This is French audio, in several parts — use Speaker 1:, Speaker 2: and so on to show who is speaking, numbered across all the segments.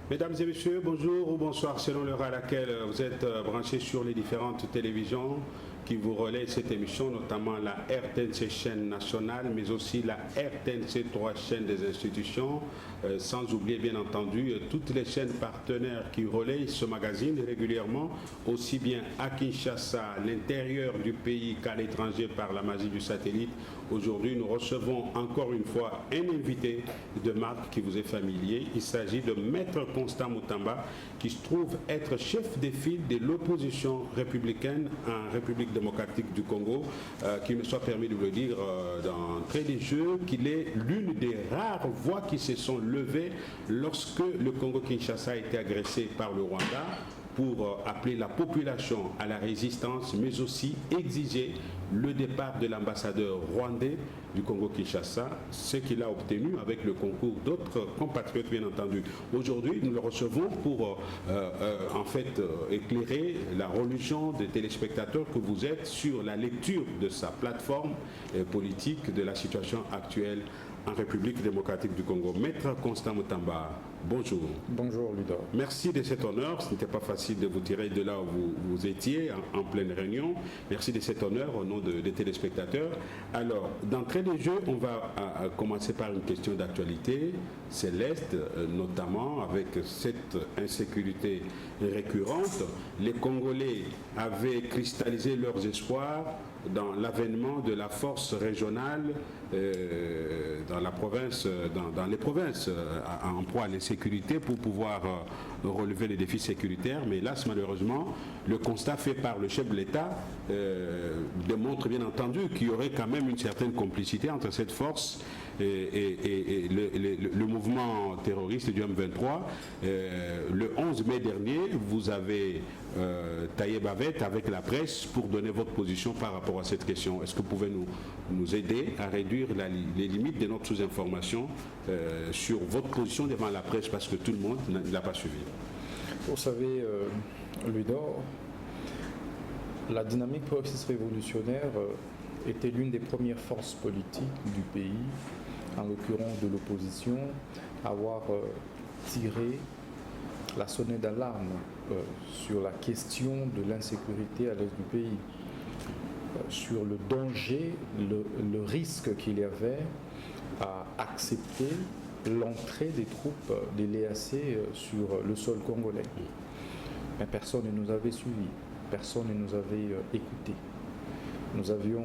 Speaker 1: Mesdames et messieurs, bonjour ou bonsoir selon l'heure à laquelle vous êtes branchés sur les différentes télévisions qui vous relaient cette émission, notamment la RTNC chaîne nationale, mais aussi la RTNC 3 chaîne des institutions, sans oublier bien entendu toutes les chaînes partenaires qui relayent ce magazine régulièrement, aussi bien à Kinshasa, à l'intérieur du pays qu'à l'étranger par la magie du satellite. Aujourd'hui, nous recevons encore une fois un invité de marque qui vous est familier. Il s'agit de Maître Constant Moutamba, qui se trouve être chef de file de l'opposition républicaine en République démocratique du Congo, qu'il me soit permis de vous le dire d'entrée des jeux, qu'il est l'une des rares voix qui se sont levées lorsque le Congo-Kinshasa a été agressé par le Rwanda, pour appeler la population à la résistance, mais aussi exiger le départ de l'ambassadeur rwandais du Congo-Kinshasa, ce qu'il a obtenu avec le concours d'autres compatriotes, bien entendu. Aujourd'hui, nous le recevons pour éclairer la religion des téléspectateurs que vous êtes sur la lecture de sa plateforme politique de la situation actuelle en République démocratique du Congo. Maître Constant Moutamba, bonjour.
Speaker 2: Bonjour Ludo.
Speaker 1: Merci de cet honneur. Ce n'était pas facile de vous tirer de là où vous étiez, en pleine réunion. Merci de cet honneur au nom des téléspectateurs. Alors, d'entrée de jeu, on va commencer par une question d'actualité. C'est l'Est, notamment avec cette insécurité récurrente. Les Congolais avaient cristallisé leurs espoirs dans l'avènement de la force régionale dans les provinces en proie à l'insécurité pour pouvoir relever les défis sécuritaires. Mais hélas, malheureusement, le constat fait par le chef de l'État démontre bien entendu qu'il y aurait quand même une certaine complicité entre cette force et le mouvement terroriste du M23. Le 11 mai dernier, vous avez taillé bavette avec la presse pour donner votre position par rapport à cette question. Est-ce que vous pouvez nous aider à réduire les limites de notre sous-information sur votre position devant la presse, parce que tout le monde ne l'a pas suivi?
Speaker 2: Vous savez, Ludor, la dynamique progressiste révolutionnaire était l'une des premières forces politiques du pays, en l'occurrence de l'opposition, à avoir tiré la sonnette d'alarme sur la question de l'insécurité à l'est du pays, sur le danger, le risque qu'il y avait à accepter l'entrée des troupes des l'EAC sur le sol congolais. Mais personne ne nous avait suivis, personne ne nous avait écoutés. Nous avions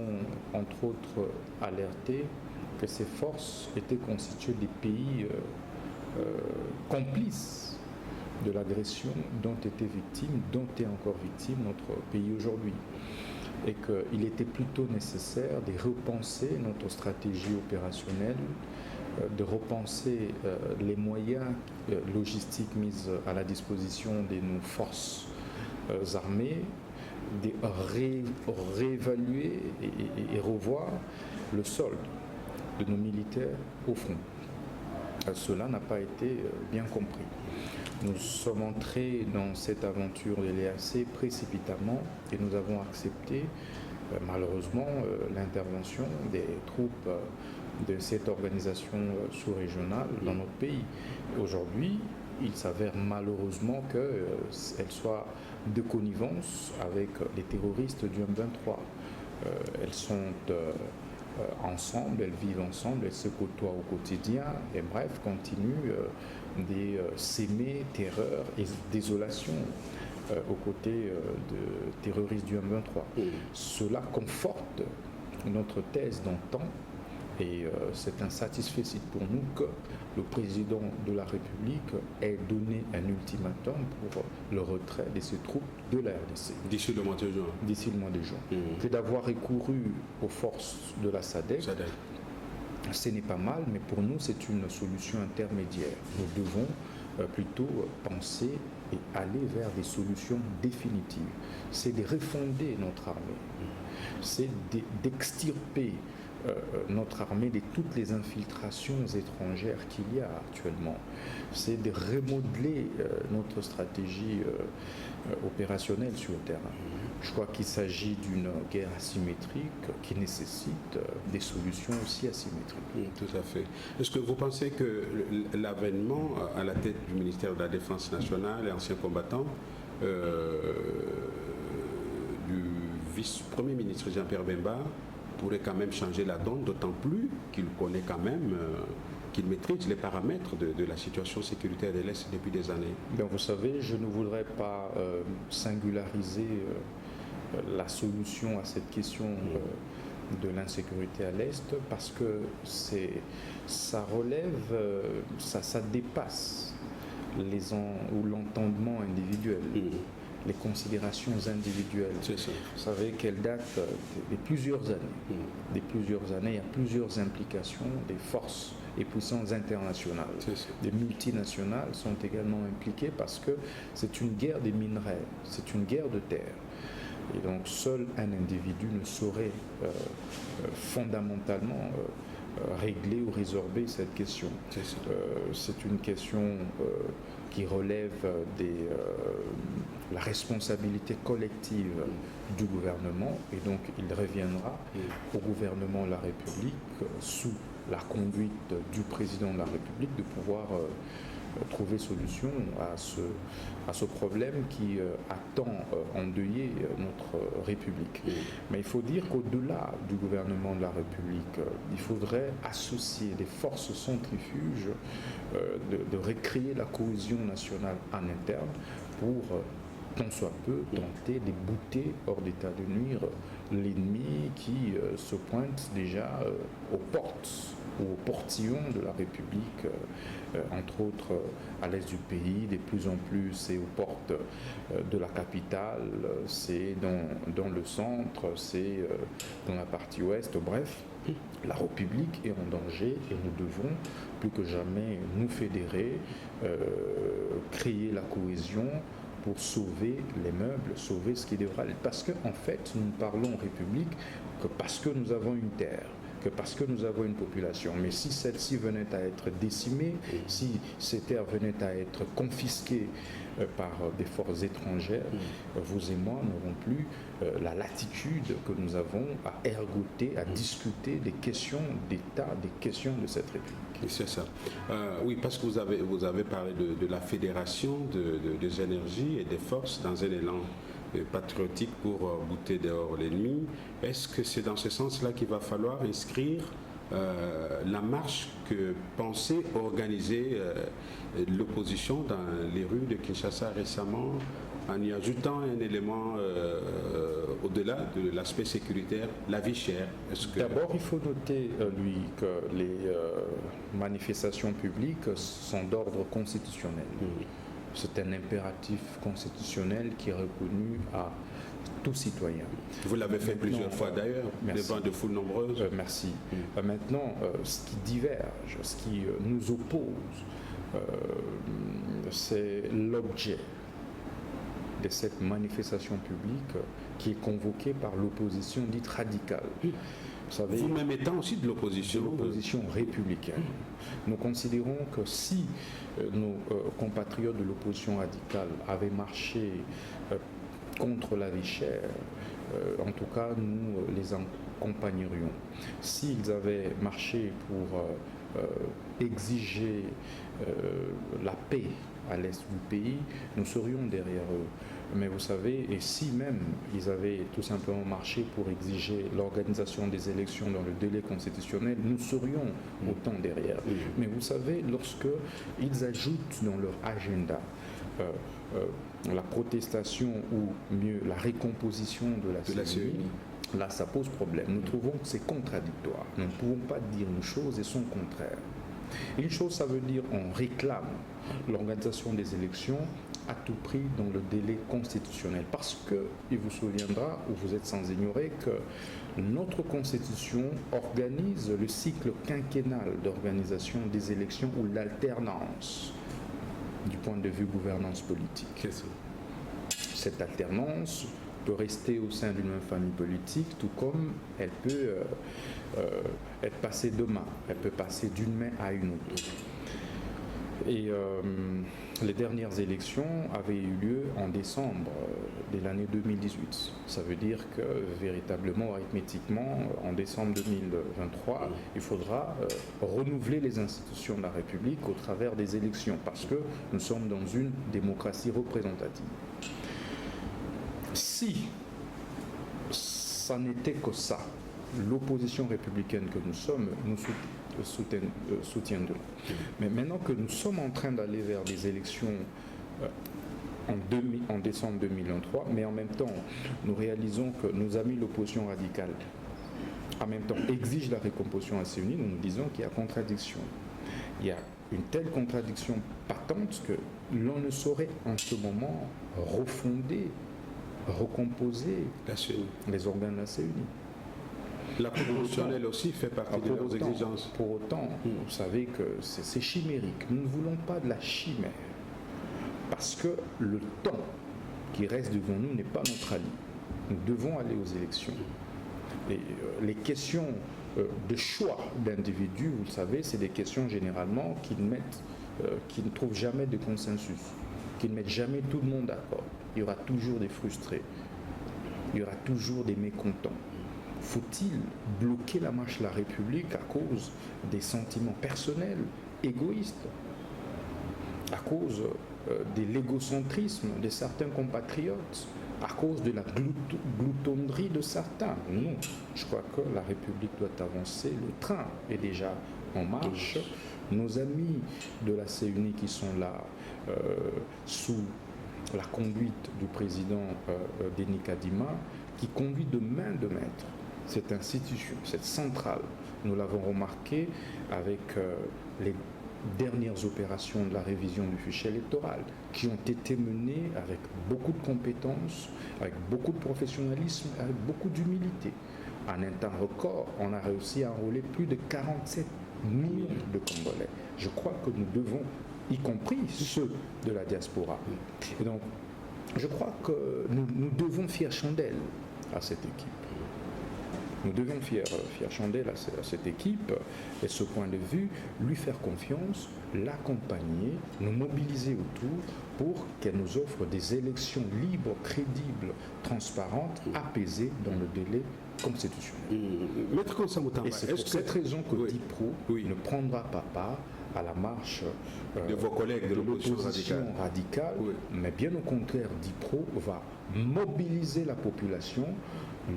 Speaker 2: entre autres alerté que ces forces étaient constituées des pays complices de l'agression dont est encore victime notre pays aujourd'hui. Et qu'il était plutôt nécessaire de repenser notre stratégie opérationnelle, de repenser les moyens logistiques mis à la disposition de nos forces armées, de réévaluer et revoir le solde de nos militaires au front. Cela n'a pas été bien compris. Nous sommes entrés dans cette aventure de l'EAC précipitamment et nous avons accepté malheureusement l'intervention des troupes de cette organisation sous-régionale dans notre pays. Aujourd'hui, il s'avère malheureusement qu'elle soit de connivence avec les terroristes du M23. Elles sont ensemble, elles vivent ensemble, elles se côtoient au quotidien et bref, continuent de s'aimer terreur et désolation aux côtés de terroristes du M23. Cela conforte notre thèse d'antan et c'est un satisfait pour nous que le président de la République ait donné un ultimatum pour le retrait de ses troupes de la RDC.
Speaker 1: D'ici le mois de juin.
Speaker 2: D'ici le mois de juin. Que d'avoir recouru aux forces de la SADC. Ce n'est pas mal, mais pour nous, c'est une solution intermédiaire. Nous devons plutôt penser et aller vers des solutions définitives. C'est de refonder notre armée. C'est d'extirper notre armée de toutes les infiltrations étrangères qu'il y a actuellement. C'est de remodeler notre stratégie opérationnelle sur le terrain. Je crois qu'il s'agit d'une guerre asymétrique qui nécessite des solutions aussi asymétriques.
Speaker 1: Tout à fait. Est-ce que vous pensez que l'avènement à la tête du ministère de la Défense nationale et ancien combattant du vice-premier ministre Jean-Pierre Bemba pourrait quand même changer la donne, d'autant plus qu'il connaît quand même, qu'il maîtrise les paramètres de la situation sécuritaire de l'Est depuis des années?
Speaker 2: Bien, vous savez, je ne voudrais pas singulariser la solution à cette question de l'insécurité à l'Est, parce que ça relève, ça dépasse l'entendement individuel. Les considérations individuelles.
Speaker 1: C'est ça.
Speaker 2: Vous savez qu'elles datent de plusieurs années. Des plusieurs années, il y a plusieurs implications des forces et puissances internationales. Des multinationales sont également impliquées parce que c'est une guerre des minerais, c'est une guerre de terre. Et donc seul un individu ne saurait fondamentalement régler ou résorber cette question. C'est une question qui relève la responsabilité collective du gouvernement, et donc il reviendra au gouvernement de la République, sous la conduite du président de la République, de pouvoir trouver solution à ce problème qui a tant endeuillé notre République. Mais il faut dire qu'au-delà du gouvernement de la République, il faudrait associer des forces centrifuges, de recréer la cohésion nationale en interne pour tant soit peu tenter de bouter hors d'état de nuire l'ennemi qui se pointe déjà aux portes ou aux portillons de la République, entre autres à l'est du pays. De plus en plus, c'est aux portes de la capitale, c'est dans le centre, c'est dans la partie ouest. Bref, la République est en danger et nous devons plus que jamais nous fédérer, créer la cohésion pour sauver les meubles, sauver ce qui devra l'être. Parce qu'en fait, nous ne parlons en République que parce que nous avons une terre, que parce que nous avons une population. Mais si celle-ci venait à être décimée, si ces terres venaient à être confisquées par des forces étrangères, vous et moi n'aurons plus la latitude que nous avons à ergoter, à discuter des questions d'État, des questions de cette République.
Speaker 1: C'est ça. Oui, parce que vous avez parlé de la fédération des énergies et des forces dans un élan patriotique pour bouter dehors l'ennemi. Est-ce que c'est dans ce sens-là qu'il va falloir inscrire la marche que pensait organiser l'opposition dans les rues de Kinshasa récemment, en y ajoutant un élément au-delà de l'aspect sécuritaire, la vie chère?
Speaker 2: D'abord, il faut noter, lui, que les manifestations publiques sont d'ordre constitutionnel. C'est un impératif constitutionnel qui est reconnu à tout citoyen.
Speaker 1: Vous l'avez fait plusieurs fois d'ailleurs, devant de foules nombreuses.
Speaker 2: Merci. Maintenant, ce qui diverge, ce qui nous oppose, c'est l'objet de cette manifestation publique qui est convoquée par l'opposition dite radicale.
Speaker 1: Vous-même étant aussi de l'opposition.
Speaker 2: De l'opposition républicaine. Nous considérons que si nos compatriotes de l'opposition radicale avaient marché contre la vie chère, en tout cas nous les accompagnerions. S'ils avaient marché pour exiger la paix à l'est du pays, nous serions derrière eux. Mais vous savez, et si même ils avaient tout simplement marché pour exiger l'organisation des élections dans le délai constitutionnel, nous serions autant derrière. Mais vous savez, lorsque ils ajoutent dans leur agenda la protestation ou mieux la récomposition de la CENI, là ça pose problème. Nous trouvons que c'est contradictoire. Nous ne pouvons pas dire une chose et son contraire. Une chose, ça veut dire on réclame l'organisation des élections à tout prix dans le délai constitutionnel. Parce que, il vous souviendra, ou vous êtes sans ignorer, que notre Constitution organise le cycle quinquennal d'organisation des élections ou l'alternance du point de vue gouvernance politique. Cette alternance peut rester au sein d'une même famille politique, tout comme elle peut être passée de main, elle peut passer d'une main à une autre. Et les dernières élections avaient eu lieu en décembre de l'année 2018. Ça veut dire que véritablement, arithmétiquement, en décembre 2023, il faudra renouveler les institutions de la République au travers des élections, parce que nous sommes dans une démocratie représentative. Si ça n'était que ça, l'opposition républicaine que nous sommes, nous soutiendrons. Mais maintenant que nous sommes en train d'aller vers des élections en décembre 2023, mais en même temps, nous réalisons que nos amis de l'opposition radicale, en même temps, exigent la recomposition à CENI, nous nous disons qu'il y a contradiction. Il y a une telle contradiction patente que l'on ne saurait en ce moment refonder, recomposer les organes de la CENI.
Speaker 1: La Cour constitutionnelle aussi fait partie de leurs exigences.
Speaker 2: Pour autant, vous savez que c'est chimérique. Nous ne voulons pas de la chimère. Parce que le temps qui reste devant nous n'est pas notre allié. Nous devons aller aux élections. Et les questions de choix d'individus, vous le savez, c'est des questions généralement qui ne trouvent jamais de consensus, qui ne mettent jamais tout le monde d'accord. Il y aura toujours des frustrés. Il y aura toujours des mécontents. Faut-il bloquer la marche de la République à cause des sentiments personnels, égoïstes, à cause de l'égocentrisme de certains compatriotes, à cause de la gloutonnerie de certains? Non, je crois que la République doit avancer, le train est déjà en marche. Nos amis de la CENI qui sont là sous la conduite du président Denis Kadima, qui conduit de main de maître cette institution, cette centrale. Nous l'avons remarqué avec les dernières opérations de la révision du fichier électoral, qui ont été menées avec beaucoup de compétences, avec beaucoup de professionnalisme, avec beaucoup d'humilité. En un temps record, on a réussi à enrôler plus de 47 millions de Congolais. Je crois que nous devons, y compris ceux de la diaspora. Et donc, je crois que nous devons faire chandelle à cette équipe. Nous devons faire chandelle à cette équipe et ce point de vue, lui faire confiance, l'accompagner, nous mobiliser autour pour qu'elle nous offre des élections libres, crédibles, transparentes, apaisées dans le délai constitutionnel.
Speaker 1: Maître Constant Moutamba,
Speaker 2: et c'est pour cette raison que DIPRO ne prendra pas part à la marche
Speaker 1: de vos collègues de l'opposition
Speaker 2: radicale, mais bien au contraire, DIPRO va mobiliser la population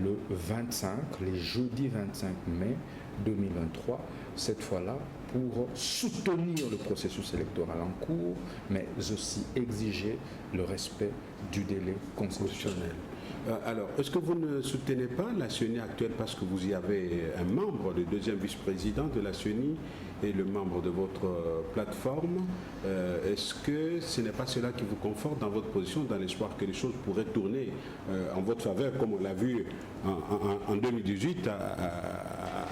Speaker 2: le 25, les jeudis 25 mai 2023, cette fois-là pour soutenir le processus électoral en cours, mais aussi exiger le respect du délai constitutionnel.
Speaker 1: Alors, est-ce que vous ne soutenez pas la CENI actuelle parce que vous y avez un membre, le deuxième vice-président de la CENI et le membre de votre plateforme? Est-ce que ce n'est pas cela qui vous conforte dans votre position, dans l'espoir que les choses pourraient tourner en votre faveur, comme on l'a vu en 2018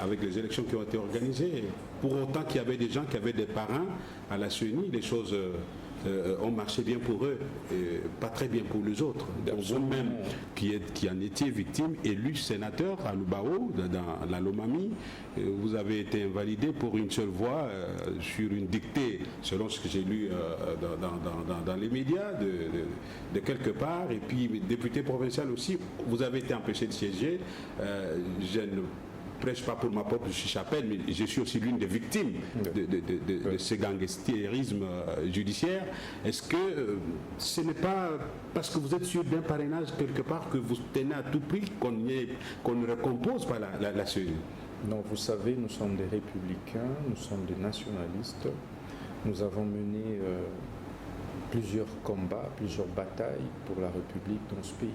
Speaker 1: avec les élections qui ont été organisées? Pour autant qu'il y avait des gens qui avaient des parrains à la CENI, les choses ont marché bien pour eux, et pas très bien pour les autres. Vous-même, qui en étiez victime, élu sénateur à Lubao, dans la Lomami, vous avez été invalidé pour une seule voix sur une dictée, selon ce que j'ai lu dans les médias, de quelque part. Et puis, député provincial aussi, vous avez été empêché de siéger. Je ne prêche pas pour ma propre chapelle, mais je suis aussi l'une des victimes de ce gangstérisme judiciaire. Est-ce que ce n'est pas parce que vous êtes sûr d'un parrainage quelque part que vous tenez à tout prix qu'on ne recompose pas la CENI?
Speaker 2: Non, vous savez, nous sommes des républicains, nous sommes des nationalistes. Nous avons mené plusieurs combats, plusieurs batailles pour la République dans ce pays.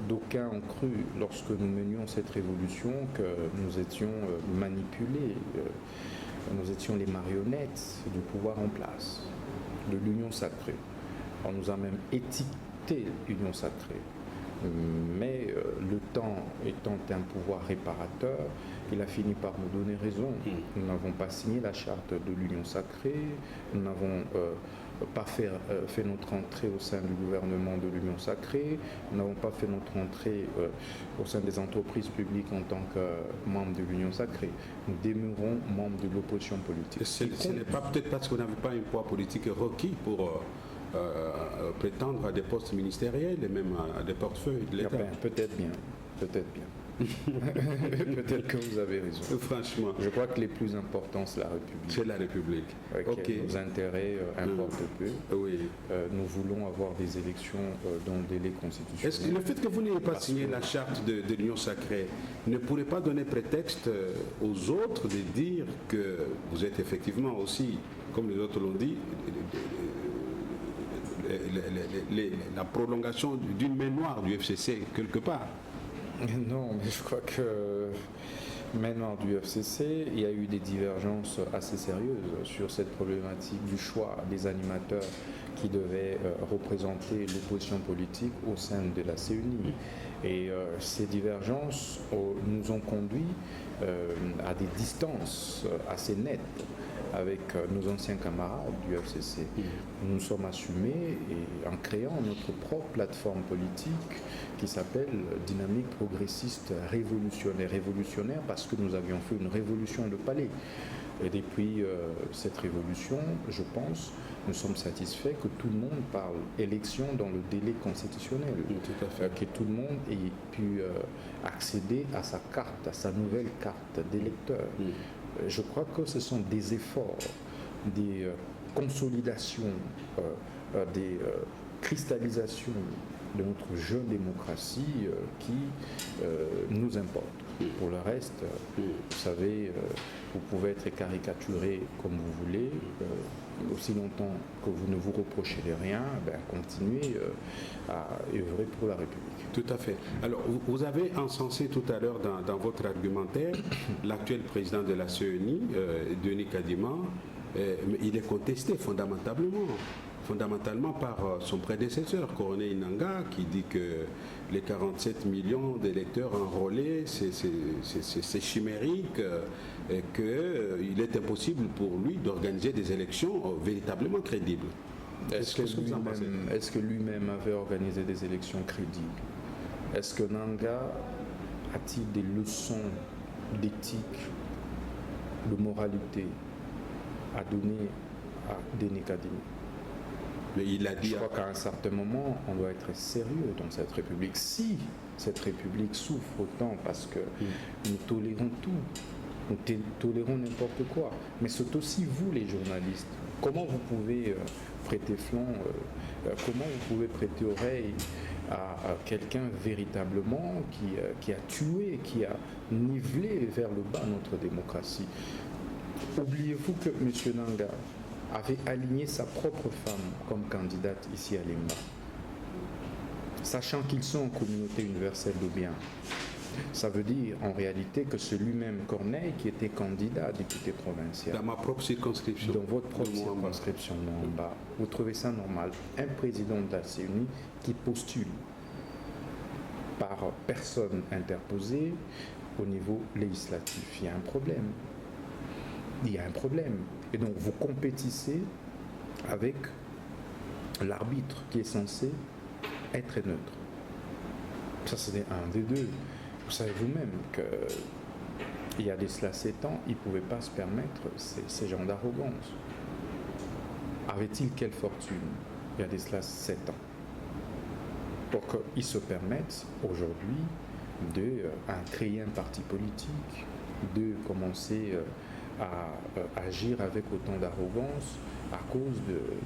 Speaker 2: D'aucuns ont cru, lorsque nous menions cette révolution, que nous étions manipulés, nous étions les marionnettes du pouvoir en place, de l'union sacrée. On nous a même étiqueté l'union sacrée. Mais le temps étant un pouvoir réparateur, il a fini par nous donner raison. Nous n'avons pas signé la charte de l'union sacrée, nous n'avons pas fait notre entrée au sein du gouvernement de l'Union sacrée, nous n'avons pas fait notre entrée au sein des entreprises publiques en tant que membres de l'Union sacrée. Nous demeurons membres de l'opposition politique.
Speaker 1: Ce n'est pas peut-être parce que vous n'avez pas un poids politique requis pour prétendre à des postes ministériels et même à des portefeuilles de l'État.
Speaker 2: Peut-être bien. Peut-être que vous avez raison.
Speaker 1: Franchement.
Speaker 2: Je crois que les plus importants, c'est la République.
Speaker 1: C'est la République.
Speaker 2: Okay. Nos intérêts importent peu.
Speaker 1: Oui.
Speaker 2: Nous voulons avoir des élections dans le délai constitutionnel.
Speaker 1: Est-ce que le fait que vous n'ayez pas signé la charte de l'Union sacrée ne pourrait pas donner prétexte aux autres de dire que vous êtes effectivement aussi, comme les autres l'ont dit, la prolongation d'une main noire du FCC quelque part?
Speaker 2: Non, mais je crois que maintenant du FCC, il y a eu des divergences assez sérieuses sur cette problématique du choix des animateurs qui devaient représenter l'opposition politique au sein de la CENI. Et ces divergences nous ont conduit à des distances assez nettes avec nos anciens camarades du FCC. Nous nous sommes assumés et en créant notre propre plateforme politique qui s'appelle Dynamique progressiste révolutionnaire. Révolutionnaire parce que nous avions fait une révolution de palais. Et depuis cette révolution, je pense, nous sommes satisfaits que tout le monde parle élection dans le délai constitutionnel.
Speaker 1: Tout à fait.
Speaker 2: Que tout le monde ait pu accéder à sa carte, à sa nouvelle carte d'électeur. Je crois que ce sont des efforts, des consolidations, des cristallisations de notre jeune démocratie qui nous importent. Pour le reste, vous savez, vous pouvez être caricaturé comme vous voulez, aussi longtemps que vous ne vous reprochez de rien, continuez à œuvrer pour la République.
Speaker 1: Tout à fait. Alors, vous avez encensé tout à l'heure dans votre argumentaire l'actuel président de la CENI, Denis Kadima, mais il est contesté fondamentalement par son prédécesseur, Corneille Nangaa, qui dit que les 47 millions d'électeurs enrôlés, c'est chimérique, et qu'il est impossible pour lui d'organiser des élections véritablement crédibles.
Speaker 2: Est-ce que lui-même avait organisé des élections crédibles? Est-ce que Nangaa a-t-il des leçons d'éthique, de moralité à donner à Denis Kadima?
Speaker 1: Mais il a dit.
Speaker 2: Je crois qu'à un certain moment, on doit être sérieux dans cette République. Si cette République souffre autant parce que nous tolérons tout, nous tolérons n'importe quoi, mais c'est aussi vous les journalistes. Comment vous pouvez prêter flanc, comment vous pouvez prêter oreille à quelqu'un véritablement qui a tué, qui a nivelé vers le bas notre démocratie? Oubliez-vous que M. Nangaa avait aligné sa propre femme comme candidate ici à l'EMBA, sachant qu'ils sont en communauté universelle de biens. Ça veut dire en réalité que c'est lui-même, Corneille, qui était candidat à député provincial.
Speaker 1: Dans ma propre circonscription.
Speaker 2: Dans votre propre circonscription, Mwamba. Vous trouvez ça normal? Un président de la CENI qui postule par personne interposée au niveau législatif. Il y a un problème. Il y a un problème. Et donc vous compétissez avec l'arbitre qui est censé être neutre. Ça, c'est un des deux. Vous savez vous-même qu'il y a de cela 7 ans, il ne pouvait pas se permettre ces genres d'arrogance. Avait-il quelle fortune il y a de cela 7 ans pour qu'ils se permettent aujourd'hui de créer un parti politique, de commencer à agir avec autant d'arrogance à cause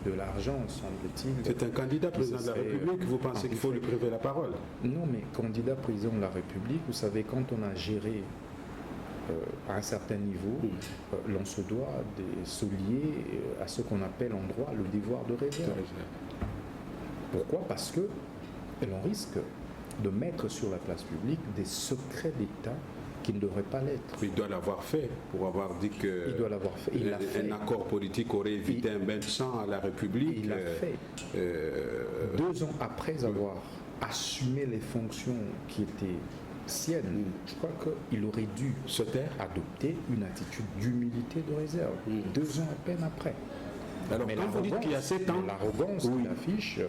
Speaker 2: de l'argent, semble-t-il.
Speaker 1: C'est un candidat président de la République, vous pensez qu'il faut lui priver la parole?
Speaker 2: Non, mais candidat président de la République, vous savez, quand on a géré à un certain niveau, l'on se doit de se lier à ce qu'on appelle en droit le devoir de réserve. Pourquoi? Parce que l'on risque de mettre sur la place publique des secrets d'État qui ne devrait pas l'être.
Speaker 1: Il doit l'avoir fait pour avoir dit que un accord politique aurait évité un bain de sang à la République.
Speaker 2: Il l'a fait. 2 ans après avoir assumé les fonctions qui étaient siennes, je crois qu'il aurait dû
Speaker 1: se taire,
Speaker 2: adopter une attitude d'humilité, de réserve. 2 ans à peine après.
Speaker 1: Alors,
Speaker 2: mais
Speaker 1: quand vous dites qu'il y a 7 ans,
Speaker 2: l'arrogance
Speaker 1: oui.
Speaker 2: qu'il affiche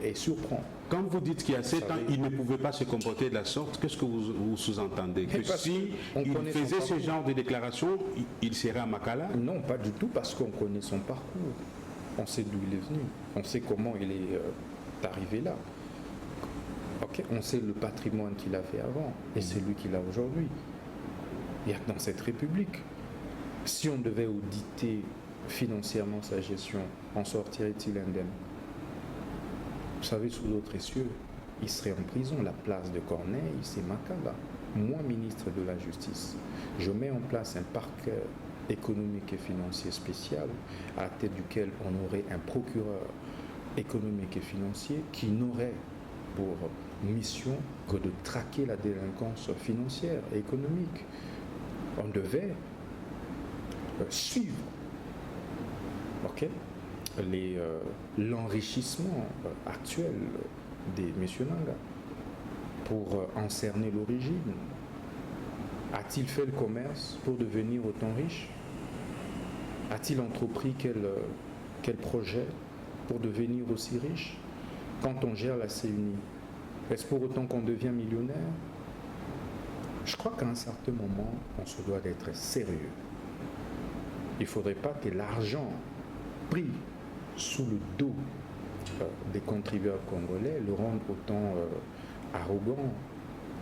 Speaker 2: et surprend.
Speaker 1: Quand vous dites qu'il y a 7 ans, il ne pouvait pas se comporter de la sorte, qu'est-ce que vous sous-entendez? Que si il faisait ce genre de déclaration, il serait à Makala?
Speaker 2: Non, pas du tout, parce qu'on connaît son parcours. On sait d'où il est venu. On sait comment il est arrivé là. Okay. On sait le patrimoine qu'il avait avant et celui qu'il a aujourd'hui. Il y a dans cette République. Si on devait auditer financièrement sa gestion, en sortirait-il indemne? Vous savez, sous d'autres cieux, il serait en prison. La place de Corneille, c'est Makala. Moi, ministre de la Justice, je mets en place un parquet économique et financier spécial à la tête duquel on aurait un procureur économique et financier qui n'aurait pour mission que de traquer la délinquance financière et économique. On devait suivre l'enrichissement actuel des messieurs Nanga pour en cerner l'origine. A-t-il fait le commerce pour devenir autant riche? A-t-il entrepris quel projet pour devenir aussi riche? Quand on gère la CUNI, est-ce pour autant qu'on devient millionnaire? Je crois qu'à un certain moment, on se doit d'être sérieux. Il ne faudrait pas que l'argent pris sous le dos des contribuables congolais le rende autant arrogant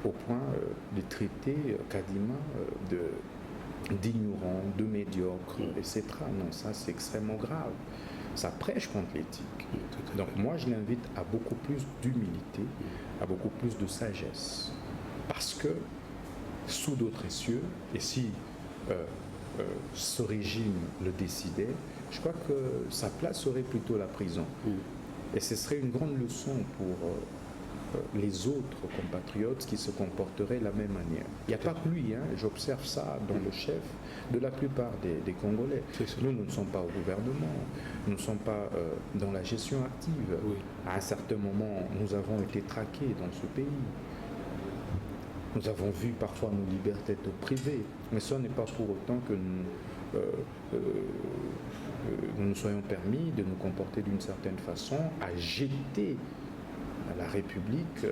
Speaker 2: au point de traiter Kadima d'ignorant, de médiocre, etc. Non, ça c'est extrêmement grave. Ça prêche contre l'éthique. Donc moi je l'invite à beaucoup plus d'humilité, à beaucoup plus de sagesse. Parce que sous d'autres cieux, et si ce régime le décidait, je crois que sa place serait plutôt la prison. Et ce serait une grande leçon pour les autres compatriotes qui se comporteraient de la même manière. Il n'y a pas que lui, hein, j'observe ça dans le chef de la plupart des Congolais. Nous ne sommes pas au gouvernement, nous ne sommes pas dans la gestion active. Oui. À un certain moment, nous avons été traqués dans ce pays. Nous avons vu parfois nos libertés être privées, mais ce n'est pas pour autant que nous nous soyons permis de nous comporter d'une certaine façon, à jeter la République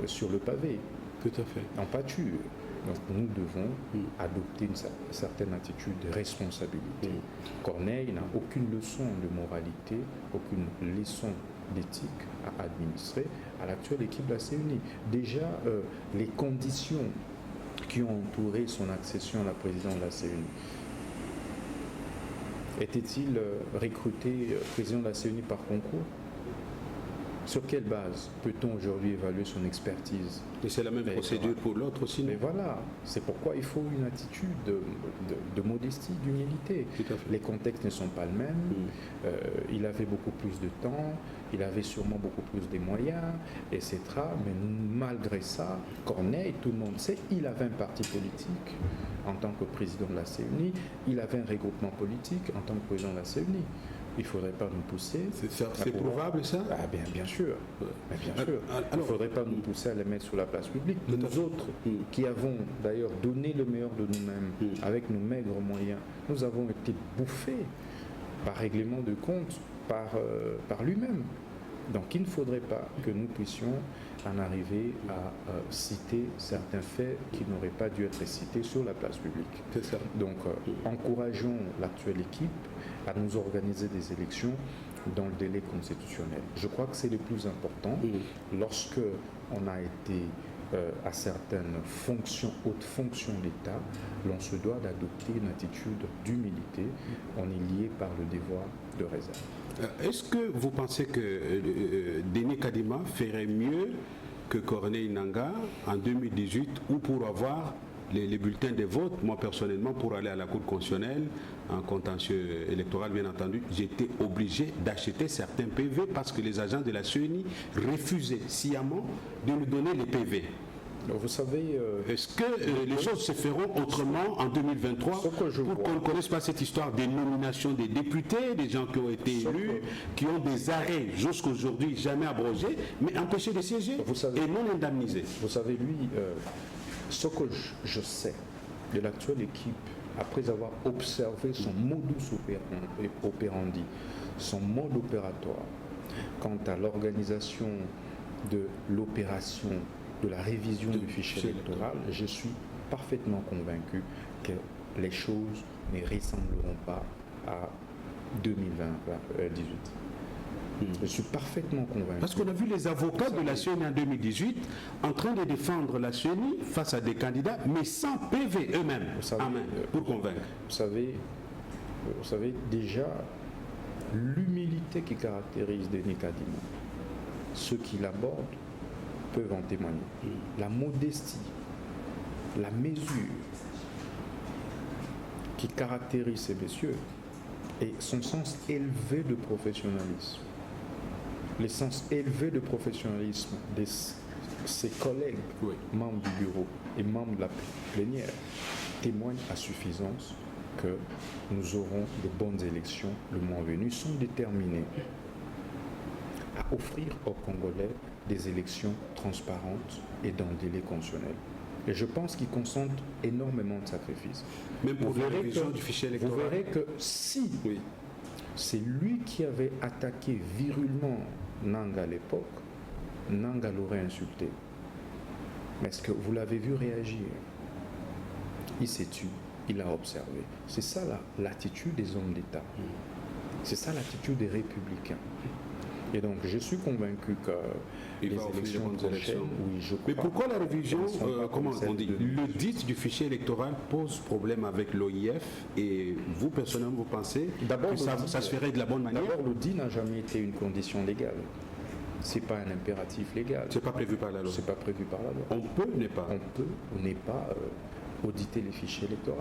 Speaker 2: sur le pavé.
Speaker 1: Tout à fait.
Speaker 2: En pâture. Donc nous devons adopter une certaine attitude de responsabilité. Corneille n'a aucune leçon de moralité, aucune leçon d'éthique à administrer à l'actuelle équipe de la CUNI. Déjà, les conditions qui ont entouré son accession à la présidence de la CUNI. Était-il recruté président de la CUNI par concours? Sur quelle base peut-on aujourd'hui évaluer son expertise?
Speaker 1: Et c'est la même procédure pour l'autre aussi, non?
Speaker 2: Mais voilà, c'est pourquoi il faut une attitude de modestie, d'humilité. Les contextes ne sont pas les mêmes, il avait beaucoup plus de temps, il avait sûrement beaucoup plus de moyens, etc. Mais malgré ça, Corneille, tout le monde sait, il avait un parti politique en tant que président de la CUNI, il avait un regroupement politique en tant que président de la CUNI. Il ne faudrait pas nous pousser.
Speaker 1: C'est prouvable ça?
Speaker 2: Bien sûr. Bien sûr. Il ne faudrait pas nous pousser à les mettre sur la place publique. Nous autres, qui avons d'ailleurs donné le meilleur de nous-mêmes avec nos maigres moyens, nous avons été bouffés par règlement de compte, par lui-même. Donc il ne faudrait pas que nous puissions en arriver à citer certains faits qui n'auraient pas dû être cités sur la place publique.
Speaker 1: C'est ça.
Speaker 2: Donc encourageons l'actuelle équipe à nous organiser des élections dans le délai constitutionnel. Je crois que c'est le plus important. Lorsque on a été à certaines fonctions, hautes fonctions d'État, l'on se doit d'adopter une attitude d'humilité. On est lié par le devoir de réserve.
Speaker 1: Est-ce que vous pensez que Denis Kadima ferait mieux que Corneille Nangaa en 2018 ou pour avoir les bulletins de vote? Moi personnellement, pour aller à la Cour constitutionnelle, en contentieux électoral bien entendu, j'étais obligé d'acheter certains PV parce que les agents de la CENI refusaient sciemment de nous donner les PV.
Speaker 2: Donc vous savez,
Speaker 1: est-ce que les choses se feront autrement en 2023 pour qu'on ne connaisse pas cette histoire des nominations des députés, des gens qui ont été élus, qui ont des arrêts jusqu'à aujourd'hui jamais abrogés, mais empêchés de siéger et non indemnisés?
Speaker 2: Vous savez, lui, ce que je sais de l'actuelle équipe après avoir observé son modus operandi, son mode opératoire, quant à l'organisation de l'opération de la révision du fichier électoral, je suis parfaitement convaincu que les choses ne ressembleront pas à 2018. Je suis parfaitement convaincu.
Speaker 1: Parce qu'on a vu les avocats de la CENI en 2018 en train de défendre la CENI face à des candidats, mais sans PV eux-mêmes, pour convaincre.
Speaker 2: Vous savez déjà l'humilité qui caractérise Denis Kadima. Ceux qui l'abordent peuvent en témoigner. La modestie, la mesure qui caractérise ces messieurs et son sens élevé de professionnalisme. Le sens élevé de professionnalisme de ses collègues, membres du bureau et membres de la plénière, témoignent à suffisance que nous aurons de bonnes élections le mois venu. Ils sont déterminés à offrir aux Congolais des élections transparentes et dans le délai constitutionnel. Et je pense qu'ils consentent énormément de sacrifices.
Speaker 1: Même pour la révision du fichier électoral.
Speaker 2: Vous verrez que si c'est lui qui avait attaqué virulement Nanga à l'époque, Nanga l'aurait insulté. Mais est-ce que vous l'avez vu réagir? Il s'est tué, il a observé. C'est ça l'attitude des hommes d'État. C'est ça l'attitude des républicains. Et donc je suis convaincu que les élections prochaines,
Speaker 1: mais pourquoi la révision, comment on dit, l'audit du fichier électoral pose problème avec l'OIF et vous personnellement vous pensez que ça se ferait de la bonne manière?
Speaker 2: D'abord, l'audit n'a jamais été une condition légale. C'est pas un impératif légal.
Speaker 1: C'est pas prévu par la loi.
Speaker 2: C'est pas prévu par la loi.
Speaker 1: On peut ou n'est pas.
Speaker 2: On peut ou n'est pas auditer les fichiers électoraux.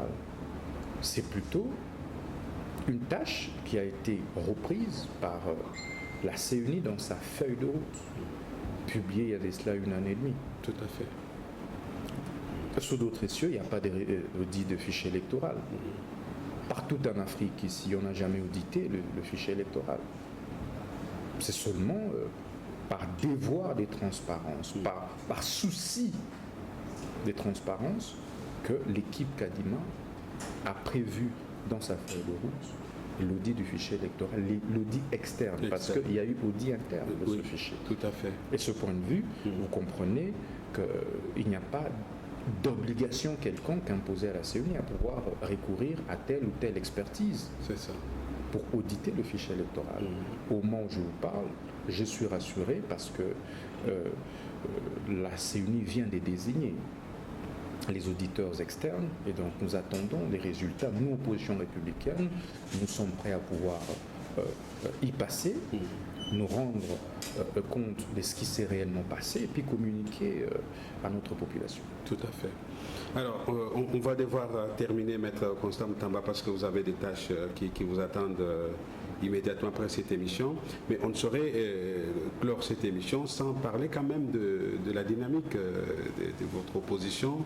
Speaker 2: C'est plutôt une tâche qui a été reprise par la CENI dans sa feuille de route, publiée il y a de cela 1 année et demie.
Speaker 1: Tout à fait.
Speaker 2: Sous d'autres cieux, il n'y a pas d'audit de fichier électoral. Partout en Afrique, ici, on n'a jamais audité le fichier électoral. C'est seulement par devoir des transparences, par souci des transparences, que l'équipe Kadima a prévu dans sa feuille de route l'audit du fichier électoral, l'audit externe, parce qu'il y a eu audit interne de ce fichier.
Speaker 1: Tout à fait.
Speaker 2: Et ce point de vue, vous comprenez qu'il n'y a pas d'obligation quelconque imposée à la CENI à pouvoir recourir à telle ou telle expertise.
Speaker 1: C'est ça.
Speaker 2: Pour auditer le fichier électoral. Au moment où je vous parle, je suis rassuré parce que la CENI vient de désigner les auditeurs externes et donc nous attendons les résultats. Nous, opposition républicaine, nous sommes prêts à pouvoir y passer, nous rendre compte de ce qui s'est réellement passé et puis communiquer à notre population.
Speaker 1: Tout à fait. Alors, on va devoir terminer, Maître Constant Mutamba, parce que vous avez des tâches qui vous attendent immédiatement après cette émission. Mais on ne saurait clore cette émission sans parler quand même de la dynamique de votre opposition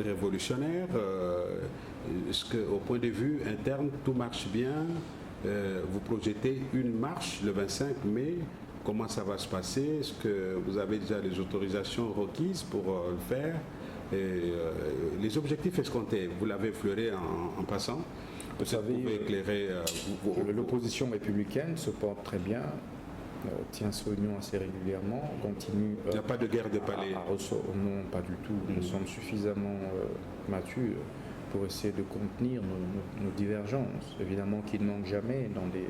Speaker 1: révolutionnaire. Est-ce qu'au point de vue interne, tout marche bien? Vous projetez une marche le 25 mai. Comment ça va se passer? Est-ce que vous avez déjà les autorisations requises pour le faire? Les objectifs escomptés, vous l'avez effleuré en passant.
Speaker 2: Vous savez,
Speaker 1: pouvez éclairer.
Speaker 2: L'opposition républicaine se porte très bien, tient ses réunions assez régulièrement, continue.
Speaker 1: Il n'y a pas de guerre de palais.
Speaker 2: Non, pas du tout. Nous sommes suffisamment matures pour essayer de contenir nos divergences, évidemment qui ne manquent jamais dans des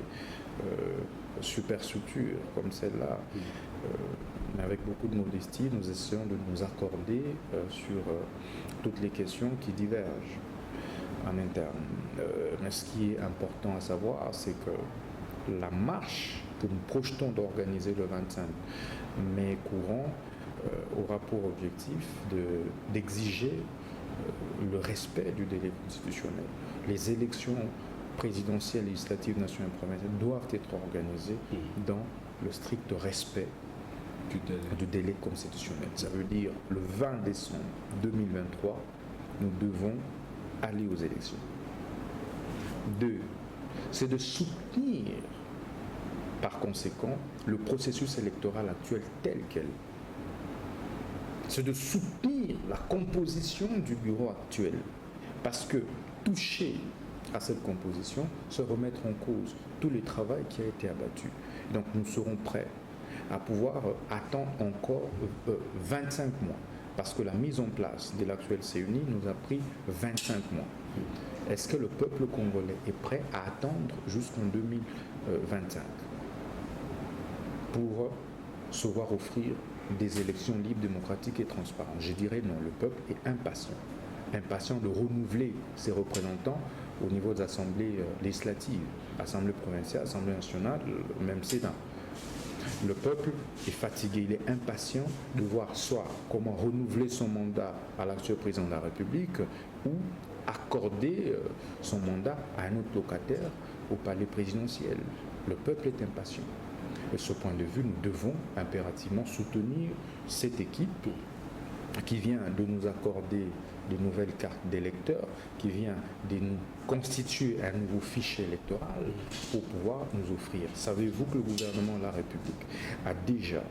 Speaker 2: superstructures comme celle-là. Mais avec beaucoup de modestie, nous essayons de nous accorder sur toutes les questions qui divergent en interne. Mais ce qui est important à savoir, c'est que la marche que nous projetons d'organiser le 25 mai courant aura pour objectif d'exiger le respect du délai constitutionnel. Les élections présidentielles, législatives, nationales et provinciales doivent être organisées dans le strict respect du délai constitutionnel. Ça veut dire le 20 décembre 2023, nous devons aller aux élections. 2, c'est de soutenir par conséquent le processus électoral actuel tel quel. C'est de soutenir la composition du bureau actuel. Parce que toucher à cette composition, se remettre en cause tout le travail qui a été abattu. Donc nous serons prêts à pouvoir attendre encore 25 mois, parce que la mise en place de l'actuel CENI nous a pris 25 mois. Est-ce que le peuple congolais est prêt à attendre jusqu'en 2025 pour se voir offrir des élections libres, démocratiques et transparentes? Je dirais non, le peuple est impatient de renouveler ses représentants au niveau des assemblées législatives, assemblée provinciale, assemblée nationale, même Sénat. Le peuple est fatigué, il est impatient de voir soit comment renouveler son mandat à l'actuel président de la République ou accorder son mandat à un autre locataire au palais présidentiel. Le peuple est impatient. De ce point de vue, nous devons impérativement soutenir cette équipe qui vient de nous accorder de nouvelles cartes d'électeurs, qui vient de nous constituer un nouveau fichier électoral pour pouvoir nous offrir. Savez-vous que le gouvernement de la République a déjà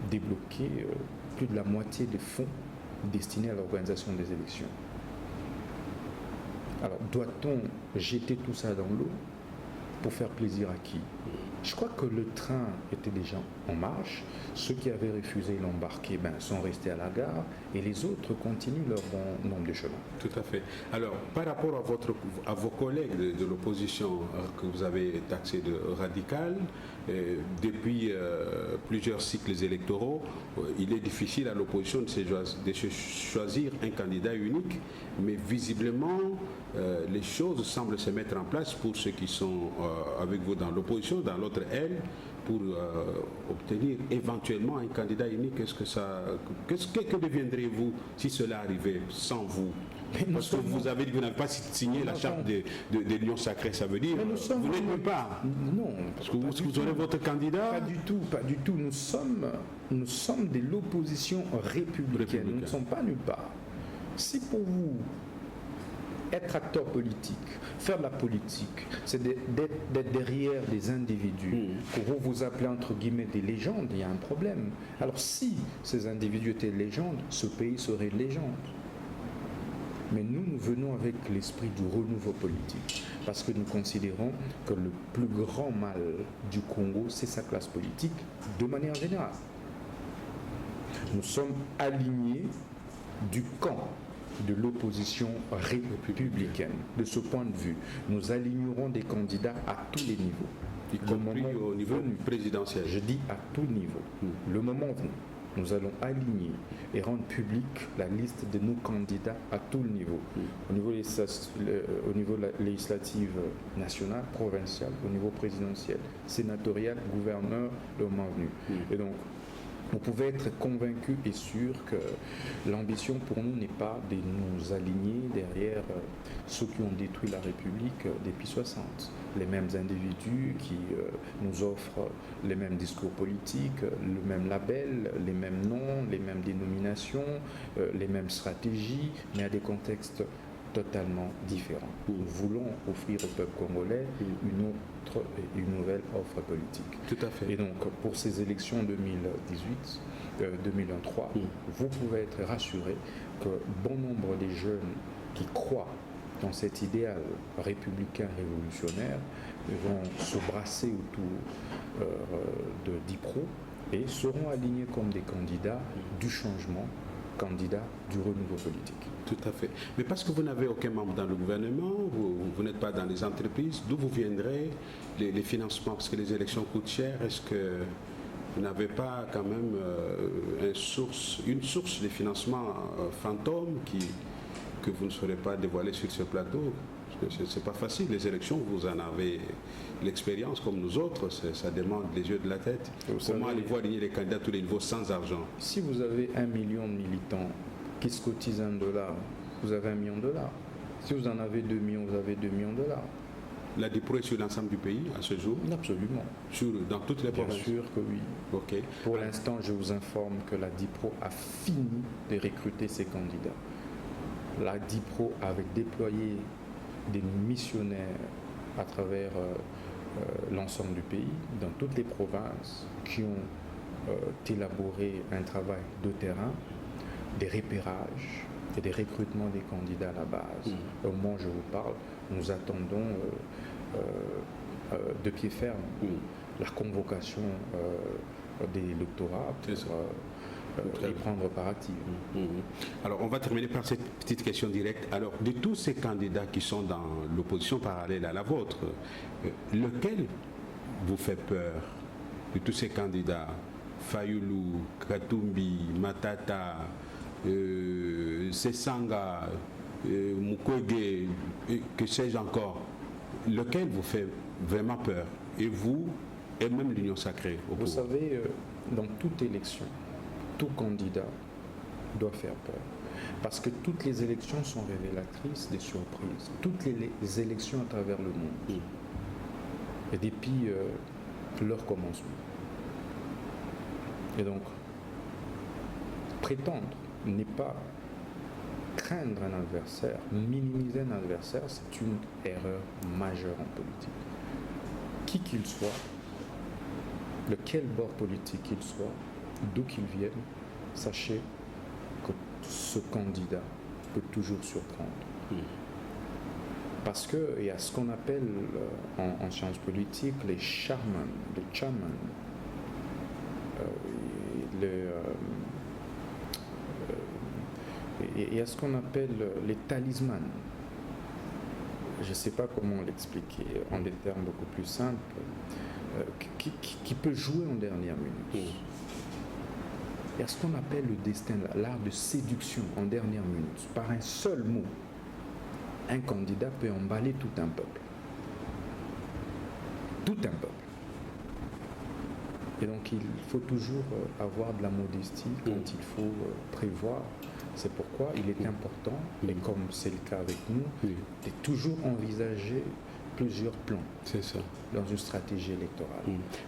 Speaker 2: débloqué plus de la moitié des fonds destinés à l'organisation des élections? Alors, doit-on jeter tout ça dans l'eau pour faire plaisir à qui? Je crois que le train était déjà en marche. Ceux qui avaient refusé l'embarquer sont restés à la gare et les autres continuent leur bon nombre de chemins.
Speaker 1: Tout à fait. Alors, par rapport à vos collègues de l'opposition que vous avez taxés de radicales, depuis plusieurs cycles électoraux, il est difficile à l'opposition de choisir un candidat unique, mais visiblement, les choses semblent se mettre en place pour ceux qui sont avec vous dans l'opposition, dans l'autre aile, pour obtenir éventuellement un candidat unique. Que deviendrez-vous si cela arrivait sans vous? Parce que vous avez dit que vous n'avez pas signé la charte de l'Union sacrée, ça veut dire vous n'êtes même pas.
Speaker 2: Non,
Speaker 1: parce que vous aurez votre candidat.
Speaker 2: Pas du tout, pas du tout. Nous sommes de l'opposition républicaine. Nous ne sommes pas nulle part. Si pour vous, être acteur politique, faire de la politique, c'est d'être derrière des individus que vous appelez entre guillemets des légendes, il y a un problème. Alors si ces individus étaient légendes, ce pays serait légende. Mais nous venons avec l'esprit du renouveau politique, parce que nous considérons que le plus grand mal du Congo, c'est sa classe politique, de manière générale. Nous sommes alignés du camp de l'opposition républicaine. De ce point de vue, nous alignerons des candidats à tous les niveaux.
Speaker 1: Y compris au niveau présidentiel.
Speaker 2: Je dis à tout niveau. Le moment venu, nous allons aligner et rendre publique la liste de nos candidats à tout le niveau. Au niveau législatif national, provincial, au niveau présidentiel, sénatorial, gouverneur, le moment venu. Et donc, vous pouvez être convaincu et sûr que l'ambition pour nous n'est pas de nous aligner derrière ceux qui ont détruit la République depuis 60. Les mêmes individus qui nous offrent les mêmes discours politiques, le même label, les mêmes noms, les mêmes dénominations, les mêmes stratégies, mais à des contextes totalement différents. Nous voulons offrir au peuple congolais une nouvelle offre politique.
Speaker 1: Tout à fait.
Speaker 2: Et donc, pour ces élections 2023, vous pouvez être rassuré que bon nombre des jeunes qui croient dans cet idéal républicain révolutionnaire vont se brasser autour de DIPRO et seront alignés comme des candidats du changement, candidats du renouveau politique.
Speaker 1: Tout à fait. Mais parce que vous n'avez aucun membre dans le gouvernement, vous n'êtes pas dans les entreprises, d'où vous viendrez les financements? Parce que les élections coûtent cher. Est-ce que vous n'avez pas quand même une source de financement fantôme que vous ne saurez pas dévoiler sur ce plateau? Parce que ce n'est pas facile. Les élections, vous en avez l'expérience comme nous autres, ça demande les yeux de la tête. Comment allez-vous aligner les candidats à tous les niveaux sans argent?
Speaker 2: Si vous avez 1 million de militants qui se cotisent $1, vous avez $1 million. Si vous en avez 2 millions, vous avez $2 millions.
Speaker 1: La DIPRO est sur l'ensemble du pays à ce jour?
Speaker 2: Absolument.
Speaker 1: Dans toutes les provinces?
Speaker 2: Bien sûr que oui.
Speaker 1: Okay.
Speaker 2: Pour l'instant, je vous informe que la DIPRO a fini de recruter ses candidats. La DIPRO avait déployé des missionnaires à travers l'ensemble du pays, dans toutes les provinces, qui ont élaboré un travail de terrain, des repérages, et des recrutements des candidats à la base. Au moment où je vous parle, nous attendons de pied ferme la convocation des électorats pour y prendre part active.
Speaker 1: Alors, on va terminer par cette petite question directe. Alors, de tous ces candidats qui sont dans l'opposition parallèle à la vôtre, lequel vous fait peur de tous ces candidats? Fayoulou, Katumbi, Matata, Sessanga, Mukwege, que sais-je encore? Lequel vous fait vraiment peur? Et vous, et même l'Union sacrée?
Speaker 2: Vous savez, dans toute élection, tout candidat doit faire peur. Parce que toutes les élections sont révélatrices des surprises. Toutes les élections à travers le monde. Et depuis leur commencement. Et donc, prétendre n'est pas craindre un adversaire, minimiser un adversaire, c'est une erreur majeure en politique. Qui qu'il soit, de quel bord politique qu'il soit, d'où qu'il vienne, sachez que ce candidat peut toujours surprendre. Parce qu'il y a ce qu'on appelle en sciences politiques les chamans, il y a ce qu'on appelle les talismans. Je ne sais pas comment l'expliquer en des termes beaucoup plus simples, qui peut jouer en dernière minute. Il y a ce qu'on appelle le destin, l'art de séduction en dernière minute. Par un seul mot, un candidat peut emballer tout un peuple. Tout un peuple. Et donc il faut toujours avoir de la modestie quand il faut prévoir. C'est pourquoi il est important, et comme c'est le cas avec nous, de toujours envisager plusieurs plans.
Speaker 1: C'est ça.
Speaker 2: Dans une stratégie électorale.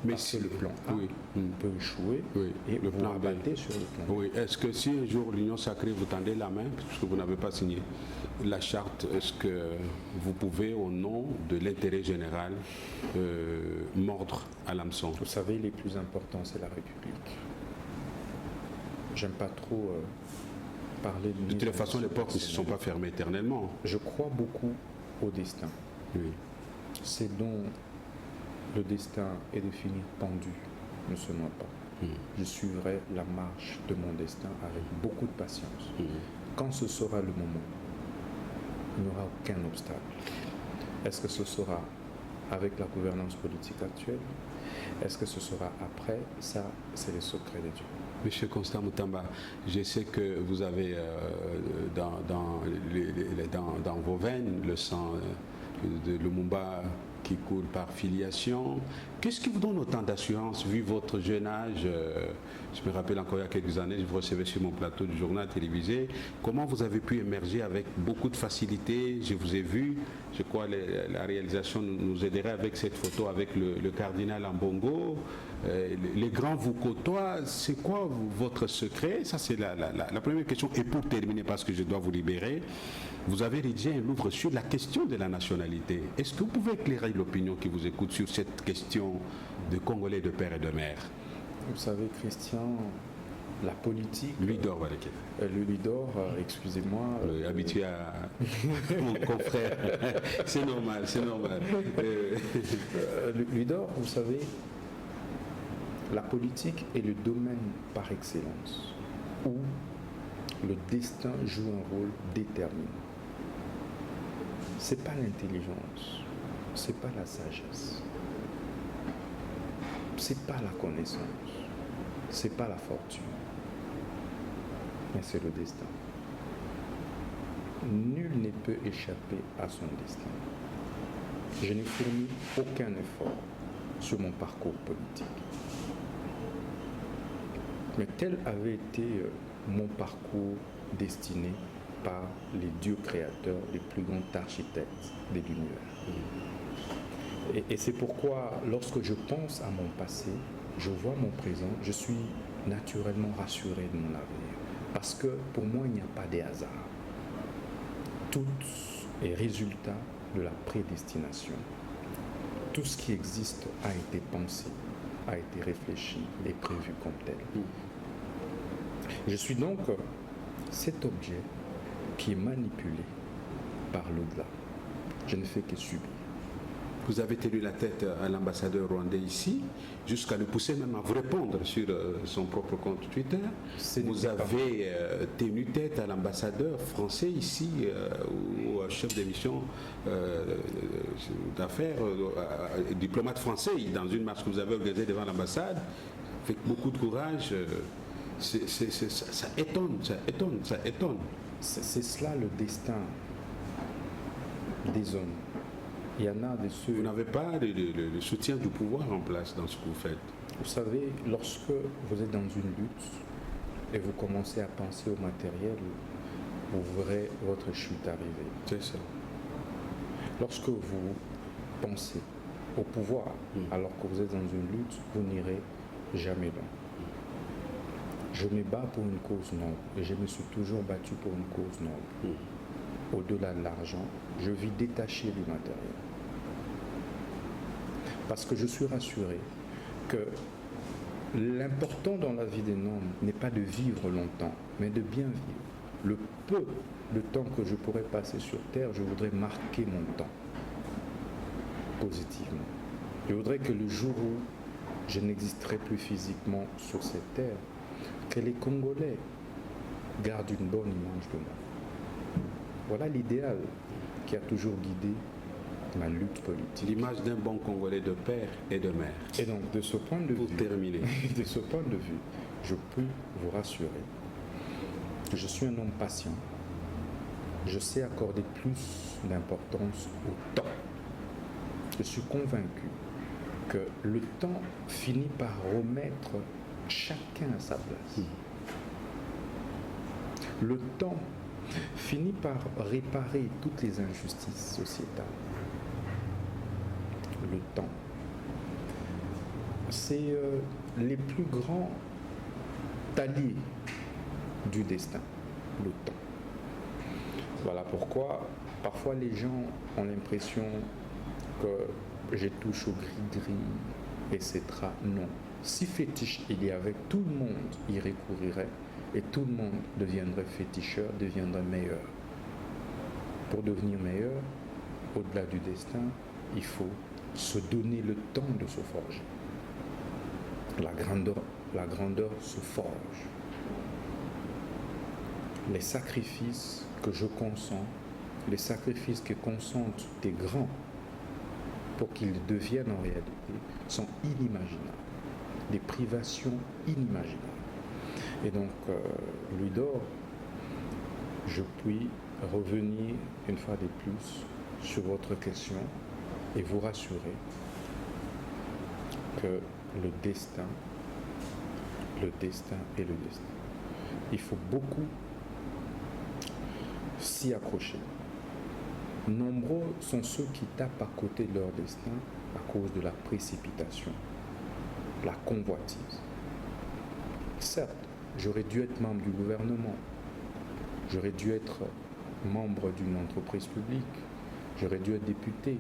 Speaker 1: Mais
Speaker 2: parce
Speaker 1: si
Speaker 2: que le plan A peut échouer et
Speaker 1: le
Speaker 2: vous
Speaker 1: plan B.
Speaker 2: rabattez sur le plan B.
Speaker 1: Oui. Est-ce que si un jour l'Union sacrée vous tendait la main, puisque vous n'avez pas signé la charte, est-ce que vous pouvez, au nom de l'intérêt général, mordre à l'hameçon?
Speaker 2: Vous savez, les plus importants, c'est la République. J'aime pas trop parler de...
Speaker 1: De toute façon, les portes ne se sont pas fermées éternellement.
Speaker 2: Je crois beaucoup au destin.
Speaker 1: Oui.
Speaker 2: C'est dont le destin est de finir pendu, ne se noie pas. Je suivrai la marche de mon destin avec beaucoup de patience. Quand ce sera le moment, il n'y aura aucun obstacle. Est-ce que ce sera avec la gouvernance politique actuelle? Est-ce que ce sera après? Ça, c'est le secret de Dieu.
Speaker 1: Monsieur Constant Moutamba, je sais que vous avez dans vos veines le sang de Lumumba qui coule par filiation. Qu'est-ce qui vous donne autant d'assurance vu votre jeune âge? Je me rappelle encore il y a quelques années, je vous recevais sur mon plateau du journal télévisé. Comment vous avez pu émerger avec beaucoup de facilité? Je vous ai vu, je crois la réalisation nous aiderait avec cette photo avec le cardinal Ambongo. Les grands vous côtoient. C'est quoi votre secret? Ça, c'est la première question. Et pour terminer, parce que je dois vous libérer, vous avez rédigé un livre sur la question de la nationalité. Est-ce que vous pouvez éclairer l'opinion qui vous écoute sur cette question de Congolais de père et de mère?
Speaker 2: Vous savez, Christian, la politique...
Speaker 1: Lui d'or, Valeke.
Speaker 2: Lui d'or, excusez-moi...
Speaker 1: habitué à mon confrère. C'est normal, c'est normal.
Speaker 2: Lui d'or, vous savez, la politique est le domaine par excellence où le destin joue un rôle déterminant. C'est pas l'intelligence, c'est pas la sagesse, c'est pas la connaissance, c'est pas la fortune, mais c'est le destin. Nul ne peut échapper à son destin. Je n'ai fourni aucun effort sur mon parcours politique. Mais tel avait été mon parcours destiné par les dieux créateurs, les plus grands architectes de l'univers. Et c'est pourquoi, lorsque je pense à mon passé, je vois mon présent, je suis naturellement rassuré de mon avenir. Parce que pour moi, il n'y a pas de hasard. Tout est résultat de la prédestination. Tout ce qui existe a été pensé, a été réfléchi et prévu comme tel. Je suis donc cet objet qui est manipulé par l'au-delà. Je ne fais que subir.
Speaker 1: Vous avez tenu la tête à l'ambassadeur rwandais ici, jusqu'à le pousser même à vous répondre sur son propre compte Twitter. Vous avez tenu tête à l'ambassadeur français ici, ou au chef de mission d'affaires, diplomate français, dans une marche que vous avez organisée devant l'ambassade. Avec beaucoup de courage, ça étonne.
Speaker 2: C'est cela le destin des hommes. Il y en a de ceux...
Speaker 1: Vous n'avez pas le soutien du pouvoir en place dans ce que vous faites.
Speaker 2: Vous savez, lorsque vous êtes dans une lutte et vous commencez à penser au matériel, vous verrez votre chute arriver.
Speaker 1: C'est ça.
Speaker 2: Lorsque vous pensez au pouvoir, alors que vous êtes dans une lutte, vous n'irez jamais loin. Je me bats pour une cause noble et je me suis toujours battu pour une cause noble. Au-delà de l'argent, je vis détaché du matériel. Parce que je suis rassuré que l'important dans la vie d'un homme n'est pas de vivre longtemps, mais de bien vivre. Le peu de temps que je pourrais passer sur Terre, je voudrais marquer mon temps positivement. Je voudrais que le jour où je n'existerai plus physiquement sur cette terre, que les Congolais gardent une bonne image de moi. Voilà l'idéal qui a toujours guidé ma lutte politique.
Speaker 1: L'image d'un bon Congolais de père et de mère.
Speaker 2: Et donc, de ce point de
Speaker 1: Pour
Speaker 2: vue,
Speaker 1: terminer.
Speaker 2: de ce point de vue, je peux vous rassurer que je suis un homme patient. Je sais accorder plus d'importance au temps. Je suis convaincu que le temps finit par remettre chacun à sa place. Le temps finit par réparer toutes les injustices sociétales. Le temps, c'est les plus grands alliés du destin, le temps. Voilà pourquoi parfois les gens ont l'impression que je touche au gris-gris, etc. Non. Si fétiche il y avait, tout le monde y recouриrait et tout le monde deviendrait féticheur, deviendrait meilleur. Pour devenir meilleur, au-delà du destin, il faut se donner le temps de se forger. La grandeur se forge. Les sacrifices que je consens, les sacrifices que consentent des grands pour qu'ils deviennent en réalité, sont inimaginables. Des privations inimaginables. Et donc, Louis d'Or, je puis revenir une fois de plus sur votre question et vous rassurer que le destin est le destin. Il faut beaucoup s'y accrocher. Nombreux sont ceux qui tapent à côté de leur destin à cause de la précipitation, la convoitise. Certes, j'aurais dû être membre du gouvernement, j'aurais dû être membre d'une entreprise publique, j'aurais dû être député.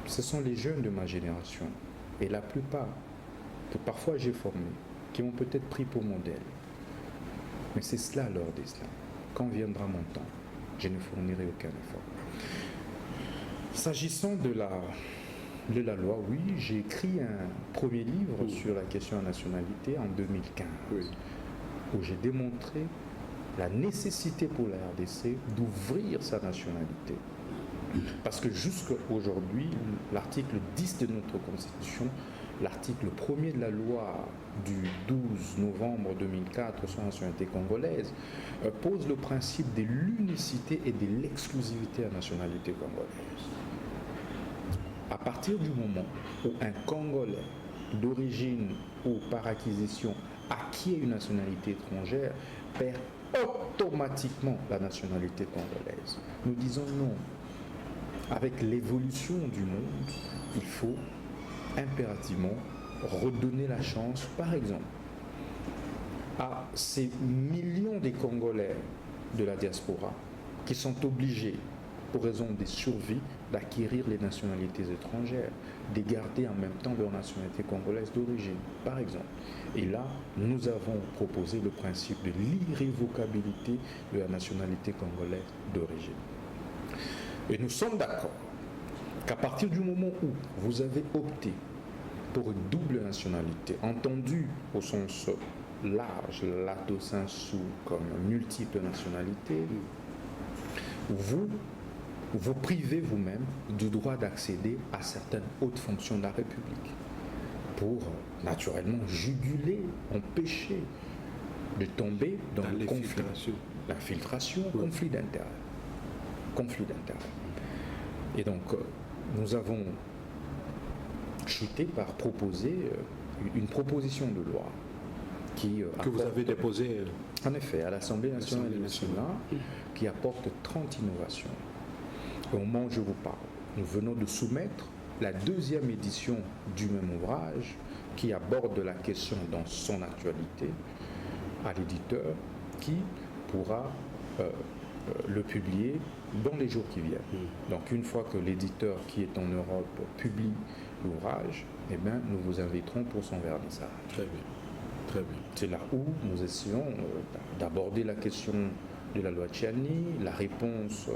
Speaker 2: Ce sont les jeunes de ma génération, et la plupart, que parfois j'ai formés, qui m'ont peut-être pris pour modèle. Mais c'est cela leur destin. Quand viendra mon temps, je ne fournirai aucun effort. S'agissant de la loi, oui, j'ai écrit un premier livre sur la question de la nationalité en 2015, où j'ai démontré la nécessité pour la RDC d'ouvrir sa nationalité. Parce que jusqu'à aujourd'hui, l'article 10 de notre Constitution, l'article 1er de la loi du 12 novembre 2004 sur la nationalité congolaise, pose le principe de l'unicité et de l'exclusivité à la nationalité congolaise. À partir du moment où un Congolais d'origine ou par acquisition acquiert une nationalité étrangère, perd automatiquement la nationalité congolaise. Nous disons non. Avec l'évolution du monde, il faut impérativement redonner la chance, par exemple, à ces millions de Congolais de la diaspora qui sont obligés, pour raison de survie, d'acquérir les nationalités étrangères, de garder en même temps leur nationalité congolaise d'origine, par exemple. Et là, nous avons proposé le principe de l'irrévocabilité de la nationalité congolaise d'origine. Et nous sommes d'accord qu'à partir du moment où vous avez opté pour une double nationalité, entendue au sens large, lato sensu, comme multiple nationalité, vous privez vous-même du droit d'accéder à certaines hautes fonctions de la République pour naturellement juguler, empêcher de tomber dans le conflit. L'infiltration, oui. Conflit d'intérêts. Et donc, nous avons chuté par proposer une proposition de loi
Speaker 1: que vous avez déposée
Speaker 2: en effet à l'Assemblée nationale qui apporte 30 innovations. Au moment où je vous parle, nous venons de soumettre la deuxième édition du même ouvrage qui aborde la question dans son actualité à l'éditeur qui pourra le publier dans les jours qui viennent. Donc une fois que l'éditeur qui est en Europe publie l'ouvrage, eh bien, nous vous inviterons pour son vernissage.
Speaker 1: Très bien. Très bien.
Speaker 2: C'est là où nous essayons d'aborder la question de la loi Tchiani, la réponse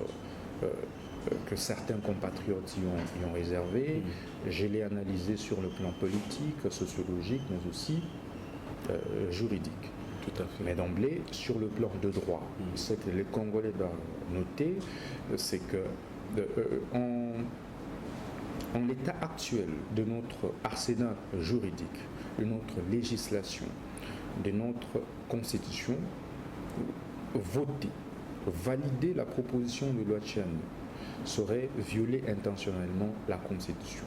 Speaker 2: que certains compatriotes y ont réservée. Je l'ai analysé sur le plan politique, sociologique, mais aussi juridique.
Speaker 1: Tout à fait.
Speaker 2: Mais d'emblée, sur le plan de droit, ce que les Congolais doivent noter, c'est que en l'état actuel de notre arsenal juridique, de notre législation, de notre constitution, voter, valider la proposition de loi Tchiani serait violer intentionnellement la constitution.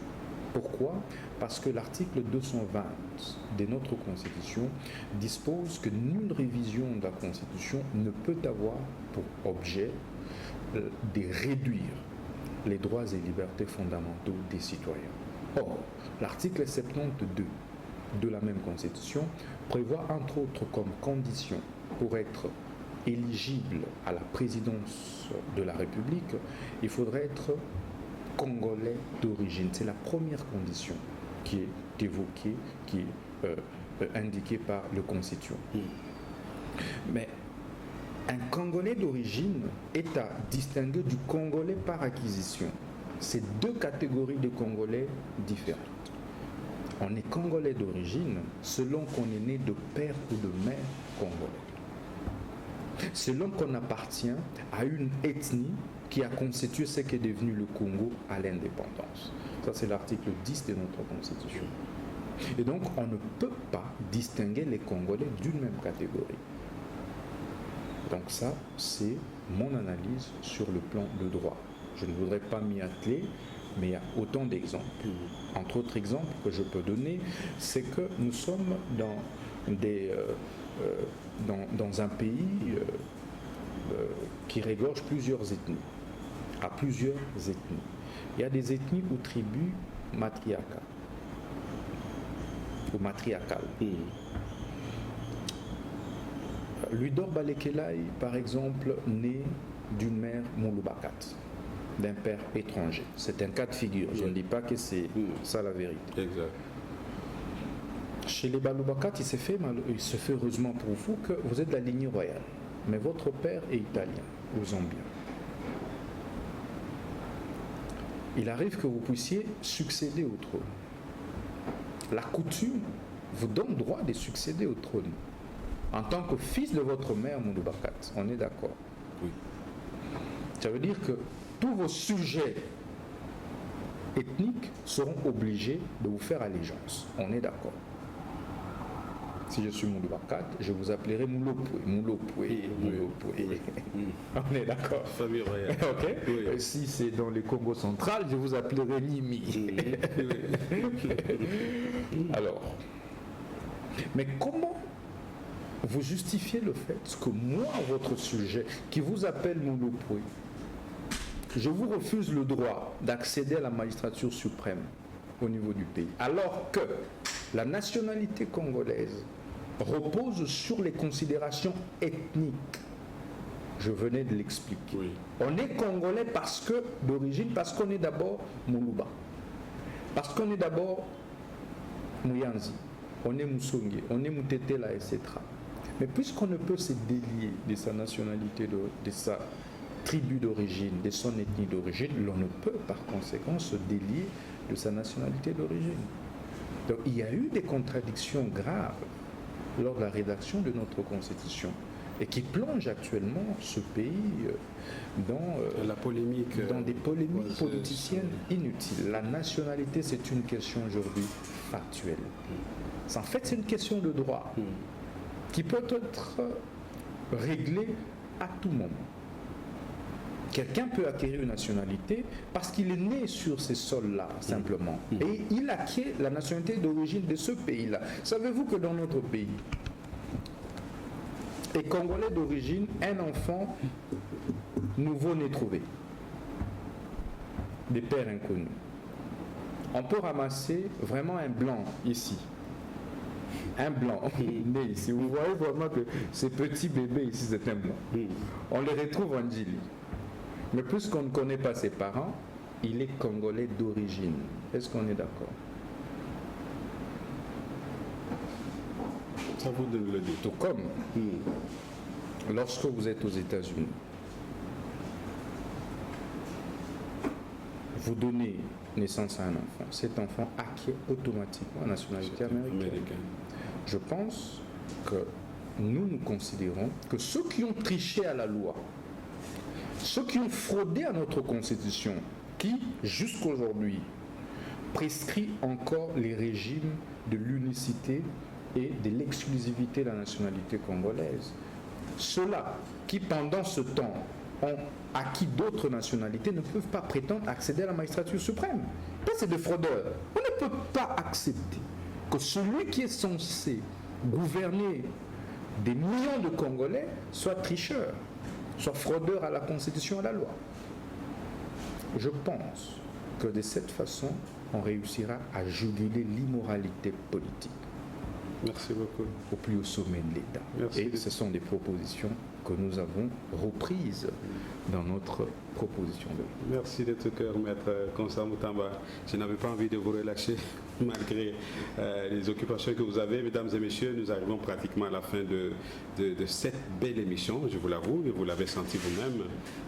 Speaker 2: Pourquoi ? Parce que l'article 220 de notre Constitution dispose que nulle révision de la Constitution ne peut avoir pour objet de réduire les droits et libertés fondamentaux des citoyens. Or, l'article 72 de la même Constitution prévoit entre autres comme condition pour être éligible à la présidence de la République, il faudrait être Congolais d'origine. C'est la première condition qui est évoquée, qui est indiquée par le Constituant. Mais un Congolais d'origine est à distinguer du Congolais par acquisition. C'est deux catégories de Congolais différentes. On est Congolais d'origine selon qu'on est né de père ou de mère congolais. Selon qu'on appartient à une ethnie qui a constitué ce qui est devenu le Congo à l'indépendance. Ça, c'est l'article 10 de notre Constitution. Et donc, on ne peut pas distinguer les Congolais d'une même catégorie. Donc ça, c'est mon analyse sur le plan de droit. Je ne voudrais pas m'y atteler, mais il y a autant d'exemples. Entre autres exemples que je peux donner, c'est que nous sommes dans un pays qui regorge plusieurs ethnies, à plusieurs ethnies. Il y a des ethnies ou tribus matriarcales. Ludor Balekelai, par exemple, né d'une mère Moulubakat, d'un père étranger. C'est un cas de figure. Je ne dis pas que c'est ça la vérité.
Speaker 1: Exact.
Speaker 2: Chez les Baloubakat, il se fait heureusement pour vous que vous êtes de la lignée royale, mais votre père est italien ou zambien. Il arrive que vous puissiez succéder au trône. La coutume vous donne droit de succéder au trône en tant que fils de votre mère Moulubakat. On est d'accord?
Speaker 1: Oui.
Speaker 2: Ça veut dire que tous vos sujets ethniques seront obligés de vous faire allégeance. On est d'accord? Si je suis Moulubakat, je vous appellerai Moulopoué. On est d'accord?
Speaker 1: Famille royale.
Speaker 2: Ok.
Speaker 1: Oui.
Speaker 2: Si c'est dans le Congo central, je vous appellerai Limi. Alors, mais comment vous justifiez le fait que moi, votre sujet, qui vous appelle Moulopoué, je vous refuse le droit d'accéder à la magistrature suprême au niveau du pays, alors que la nationalité congolaise repose sur les considérations ethniques. Je venais de l'expliquer.
Speaker 1: Oui.
Speaker 2: On est congolais d'origine parce qu'on est d'abord Moulouba. Parce qu'on est d'abord Mouyanzi. On est Moussongi, on est Moutetela, etc. Mais puisqu'on ne peut se délier de sa nationalité, de sa tribu d'origine, de son ethnie d'origine, l'on ne peut par conséquent se délier de sa nationalité d'origine. Donc il y a eu des contradictions graves lors de la rédaction de notre constitution et qui plongent actuellement ce pays dans des polémiques politiciennes inutiles. La nationalité, c'est une question aujourd'hui factuelle. En fait, c'est une question de droit qui peut être réglée à tout moment. Quelqu'un peut acquérir une nationalité parce qu'il est né sur ces sols-là, simplement. Et il acquiert la nationalité d'origine de ce pays-là. Savez-vous que dans notre pays, et congolais d'origine, un enfant nouveau-né trouvé, des pères inconnus. On peut ramasser vraiment un blanc ici. Un blanc né ici. Vous voyez vraiment que ce petit bébé ici, c'est un blanc. On le retrouve en Djili. Mais puisqu'on ne connaît pas ses parents, il est congolais d'origine. Est-ce qu'on est d'accord?
Speaker 1: Ça vous donne le dit.
Speaker 2: Tout comme lorsque vous êtes aux États-Unis, vous donnez naissance à un enfant. Cet enfant acquiert automatiquement la nationalité américaine. Je pense que nous considérons que ceux qui ont triché à la loi, ceux qui ont fraudé à notre constitution, qui jusqu'aujourd'hui prescrit encore les régimes de l'unicité et de l'exclusivité de la nationalité congolaise, ceux-là qui pendant ce temps ont acquis d'autres nationalités ne peuvent pas prétendre accéder à la magistrature suprême. Ça, c'est des fraudeurs. On ne peut pas accepter que celui qui est censé gouverner des millions de Congolais soit tricheur, soit fraudeur à la Constitution et à la loi. Je pense que de cette façon, on réussira à juguler l'immoralité politique.
Speaker 1: Merci beaucoup.
Speaker 2: Au plus haut sommet de l'État.
Speaker 1: Merci.
Speaker 2: Et ce sont des propositions que nous avons reprises dans notre proposition de loi.
Speaker 1: Merci de tout cœur, Maître Constant Moutamba. Je n'avais pas envie de vous relâcher malgré les occupations que vous avez. Mesdames et messieurs, nous arrivons pratiquement à la fin de cette belle émission, je vous l'avoue, et vous l'avez senti vous-même,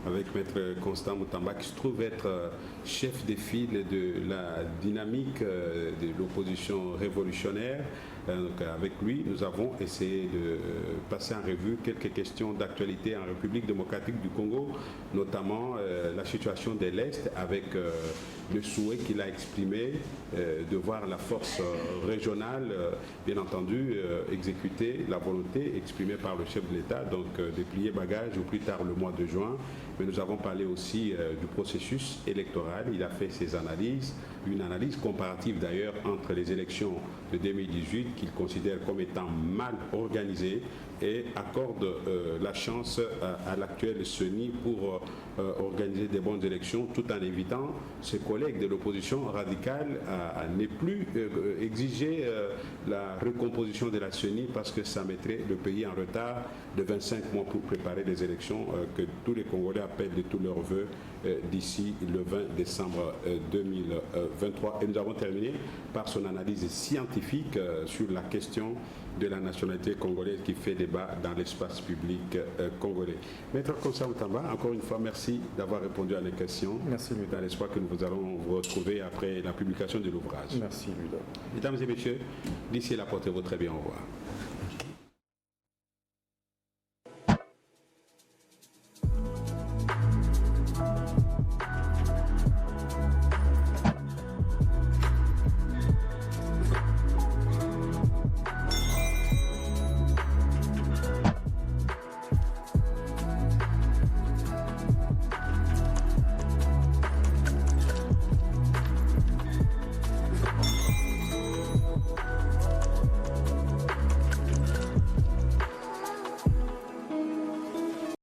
Speaker 1: avec Maître Constant Moutamba, qui se trouve être chef de file de la dynamique de l'opposition révolutionnaire. Donc avec lui, nous avons essayé de passer en revue quelques questions d'actualité en République démocratique du Congo, notamment la situation de l'Est, avec le souhait qu'il a exprimé de voir la force régionale, bien entendu, exécuter la volonté exprimée par le chef de l'État, donc de plier bagage au plus tard le mois de juin. Mais nous avons parlé aussi du processus électoral. Il a fait ses analyses, une analyse comparative d'ailleurs entre les élections de 2018 qu'il considère comme étant mal organisées et accorde la chance à l'actuel CENI pour organiser des bonnes élections tout en évitant ses collègues de l'opposition radicale à ne plus exiger la recomposition de la CENI parce que ça mettrait le pays en retard de 25 mois pour préparer les élections que tous les Congolais appellent de tous leurs voeux d'ici le 20 décembre 2023. Et nous avons terminé par son analyse scientifique sur la question de la nationalité congolaise qui fait débat dans l'espace public congolais. Maître Constant Moutamba, encore une fois, merci d'avoir répondu à les questions.
Speaker 2: Merci, Ludo.
Speaker 1: Dans l'espoir que nous allons vous retrouver après la publication de l'ouvrage.
Speaker 2: Merci, Ludo.
Speaker 1: Mesdames et messieurs, d'ici là, portez-vous très bien. Au revoir.